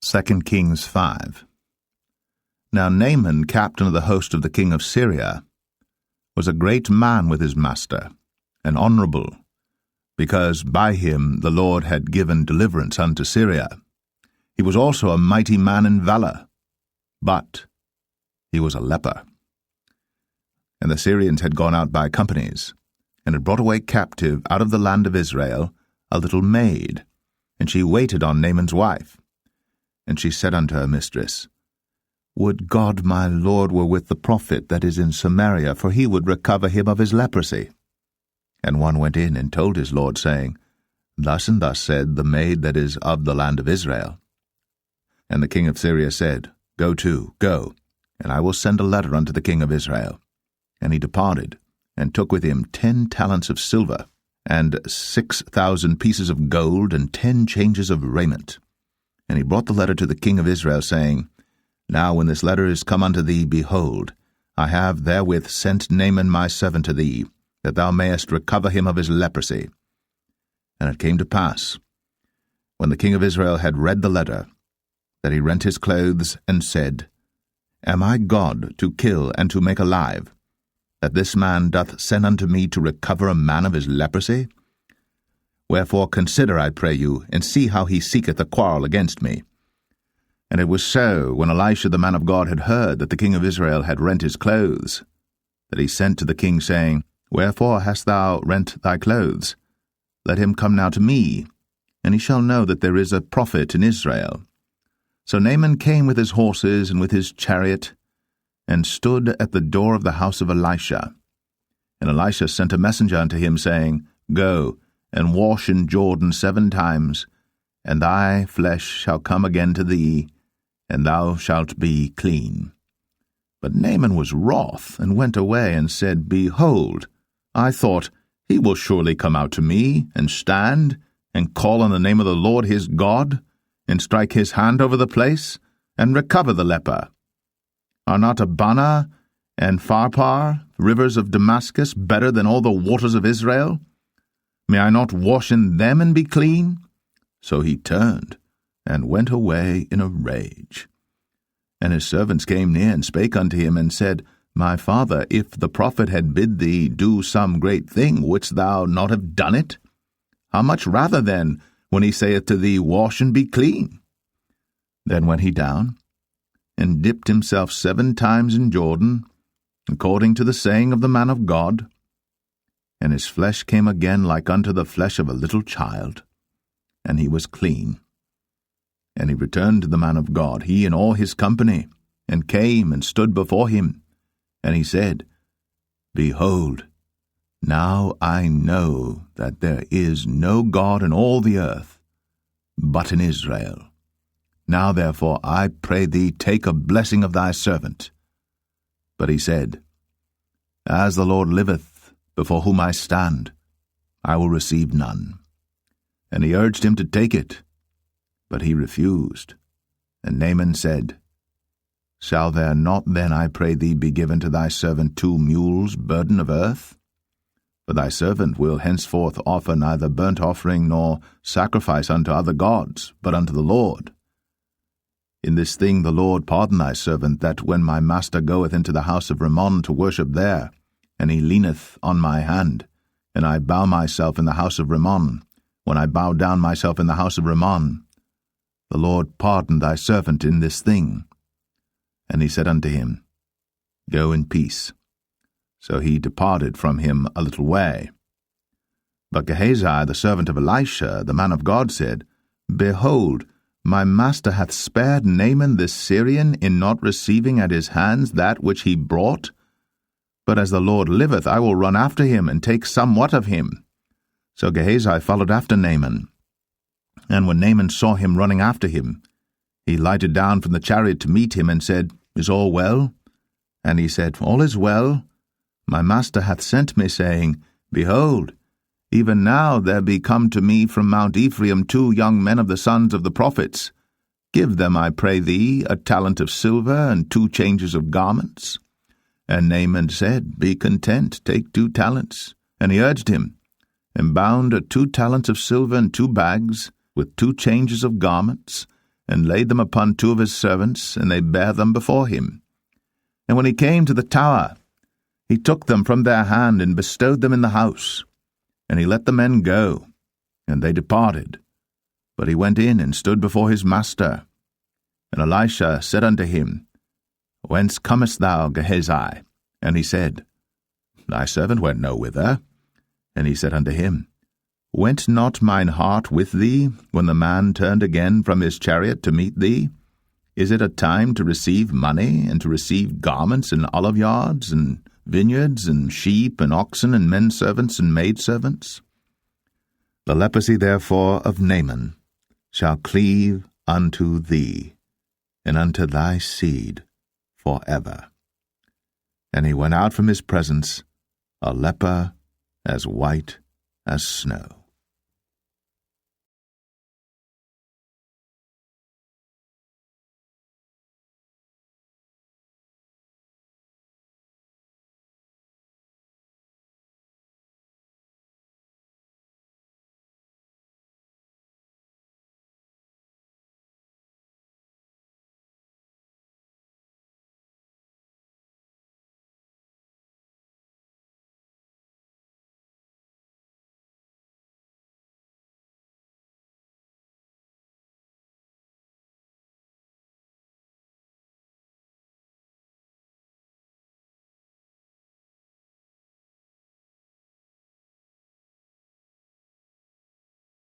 2 Kings 5. Now Naaman, captain of the host of the king of Syria, was a great man with his master, and honorable, because by him the Lord had given deliverance unto Syria. He was also a mighty man in valor, but he was a leper. And the Syrians had gone out by companies, and had brought away captive out of the land of Israel a little maid, and she waited on Naaman's wife. And she said unto her mistress, Would God my Lord were with the prophet that is in Samaria, for he would recover him of his leprosy. And one went in and told his lord, saying, Thus and thus said the maid that is of the land of Israel. And the king of Syria said, Go to, go, and I will send a letter unto the king of Israel. And he departed, and took with him 10 talents of silver, and 6,000 pieces of gold, and 10 changes of raiment. And he brought the letter to the king of Israel, saying, Now when this letter is come unto thee, behold, I have therewith sent Naaman my servant to thee, that thou mayest recover him of his leprosy. And it came to pass, when the king of Israel had read the letter, that he rent his clothes, and said, Am I God to kill and to make alive, that this man doth send unto me to recover a man of his leprosy? Wherefore consider, I pray you, and see how he seeketh a quarrel against me. And it was so, when Elisha the man of God had heard that the king of Israel had rent his clothes, that he sent to the king, saying, Wherefore hast thou rent thy clothes? Let him come now to me, and he shall know that there is a prophet in Israel. So Naaman came with his horses and with his chariot, and stood at the door of the house of Elisha. And Elisha sent a messenger unto him, saying, Go, and wash in Jordan 7 times, and thy flesh shall come again to thee, and thou shalt be clean. But Naaman was wroth, and went away, and said, Behold, I thought, he will surely come out to me, and stand, and call on the name of the Lord his God, and strike his hand over the place, and recover the leper. Are not Abana and Pharpar, rivers of Damascus, better than all the waters of Israel? May I not wash in them and be clean? So he turned, and went away in a rage. And his servants came near, and spake unto him, and said, My father, if the prophet had bid thee do some great thing, wouldst thou not have done it? How much rather then, when he saith to thee, Wash and be clean? Then went he down, and dipped himself 7 times in Jordan, according to the saying of the man of God, and his flesh came again like unto the flesh of a little child, and he was clean. And he returned to the man of God, he and all his company, and came and stood before him. And he said, Behold, now I know that there is no God in all the earth, but in Israel. Now therefore I pray thee, take a blessing of thy servant. But he said, As the Lord liveth, before whom I stand, I will receive none. And he urged him to take it, but he refused. And Naaman said, Shall there not then, I pray thee, be given to thy servant 2 mules burden of earth? For thy servant will henceforth offer neither burnt offering nor sacrifice unto other gods, but unto the Lord. In this thing the Lord pardon thy servant, that when my master goeth into the house of Rimmon to worship there, and he leaneth on my hand, and I bow myself in the house of Rimmon, when I bow down myself in the house of Rimmon, the Lord pardon thy servant in this thing. And he said unto him, Go in peace. So he departed from him a little way. But Gehazi, the servant of Elisha, the man of God, said, Behold, my master hath spared Naaman this Syrian in not receiving at his hands that which he brought. But as the Lord liveth, I will run after him, and take somewhat of him. So Gehazi followed after Naaman. And when Naaman saw him running after him, he lighted down from the chariot to meet him, and said, Is all well? And he said, All is well. My master hath sent me, saying, Behold, even now there be come to me from Mount Ephraim 2 young men of the sons of the prophets. Give them, I pray thee, a talent of silver, and 2 changes of garments. And Naaman said, Be content, take 2 talents. And he urged him, and bound 2 talents of silver in 2 bags, with 2 changes of garments, and laid them upon 2 of his servants, and they bare them before him. And when he came to the tower, he took them from their hand, and bestowed them in the house. And he let the men go, and they departed. But he went in and stood before his master. And Elisha said unto him, Whence comest thou, Gehazi? And he said, Thy servant went no whither. And he said unto him, Went not mine heart with thee, when the man turned again from his chariot to meet thee? Is it a time to receive money, and to receive garments and oliveyards, and vineyards, and sheep, and oxen, and men servants, and maidservants? The leprosy therefore of Naaman shall cleave unto thee, and unto thy seed forever. And he went out from his presence, a leper as white as snow.